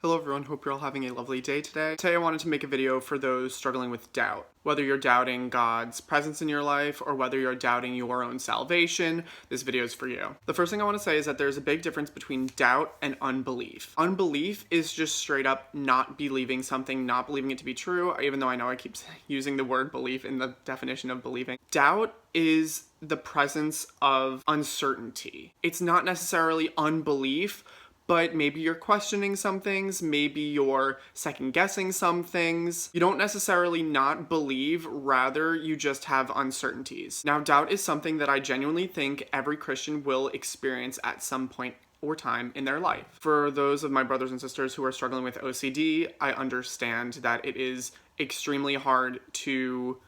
Hello everyone, hope you're all having a lovely day today. Today I wanted to make a video for those struggling with doubt. Whether you're doubting God's presence in your life or whether you're doubting your own salvation, this video is for you. The first thing I want to say is that there's a big difference between doubt and unbelief. Unbelief is just straight up not believing something, not believing it to be true, even though I know I keep using the word belief in the definition of believing. Doubt is the presence of uncertainty. It's not necessarily unbelief, but maybe you're questioning some things, maybe you're second guessing some things. You don't necessarily not believe, rather you just have uncertainties. Now, doubt is something that I genuinely think every Christian will experience at some point or time in their life. For those of my brothers and sisters who are struggling with OCD, I understand that it is extremely hard to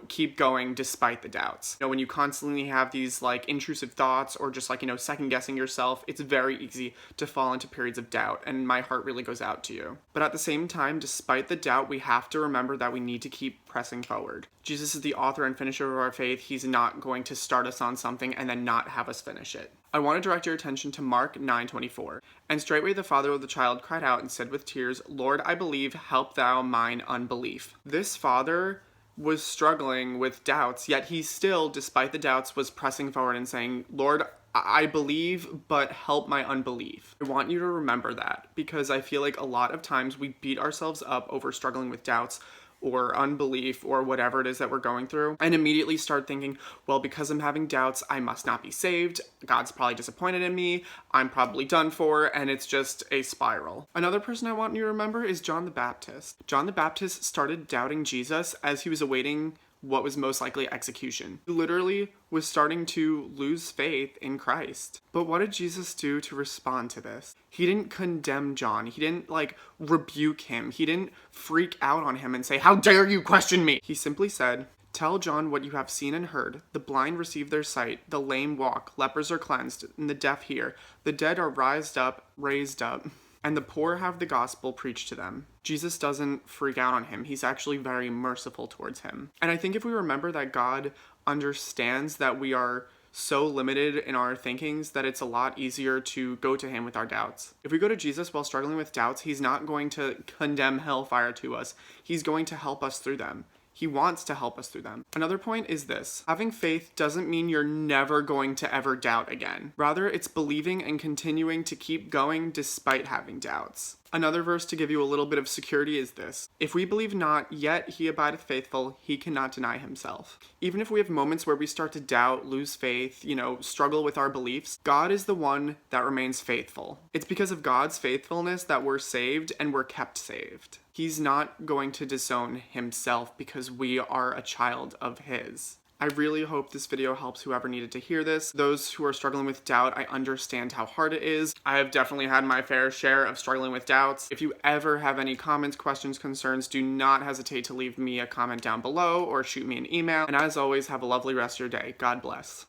keep going despite the doubts. When you constantly have these intrusive thoughts or just second guessing yourself, it's very easy to fall into periods of doubt, and my heart really goes out to you. But at the same time, despite the doubt, we have to remember that we need to keep pressing forward. Jesus is the author and finisher of our faith. He's not going to start us on something and then not have us finish it. I want to direct your attention to Mark 9:24. And straightway the father of the child cried out and said with tears, "Lord, I believe, help thou mine unbelief." This father was struggling with doubts, yet he still, despite the doubts, was pressing forward and saying, "Lord, I believe, but help my unbelief." I want you to remember that, because I feel like a lot of times we beat ourselves up over struggling with doubts or unbelief or whatever it is that we're going through, and immediately start thinking, well, because I'm having doubts, I must not be saved, God's probably disappointed in me, I'm probably done for, and it's just a spiral. Another person I want you to remember is John the Baptist. John the Baptist started doubting Jesus as he was awaiting what was most likely execution. He literally was starting to lose faith in Christ. But what did Jesus do to respond to this? He didn't condemn John. He didn't rebuke him. He didn't freak out on him and say, "How dare you question me?" He simply said, "Tell John what you have seen and heard. The blind receive their sight, the lame walk, lepers are cleansed, and the deaf hear. The dead are raised up, and the poor have the gospel preached to them." Jesus doesn't freak out on him. He's actually very merciful towards him. And I think if we remember that God understands that we are so limited in our thinkings, that it's a lot easier to go to him with our doubts. If we go to Jesus while struggling with doubts, he's not going to condemn hellfire to us. He's going to help us through them. He wants to help us through them. Another point is this: having faith doesn't mean you're never going to ever doubt again. Rather, it's believing and continuing to keep going despite having doubts. Another verse to give you a little bit of security is this: if we believe not, yet he abideth faithful, he cannot deny himself. Even if we have moments where we start to doubt, lose faith, struggle with our beliefs, God is the one that remains faithful. It's because of God's faithfulness that we're saved and we're kept saved. He's not going to disown himself because we are a child of his. I really hope this video helps whoever needed to hear this. Those who are struggling with doubt, I understand how hard it is. I have definitely had my fair share of struggling with doubts. If you ever have any comments, questions, concerns, do not hesitate to leave me a comment down below or shoot me an email. And as always, have a lovely rest of your day. God bless.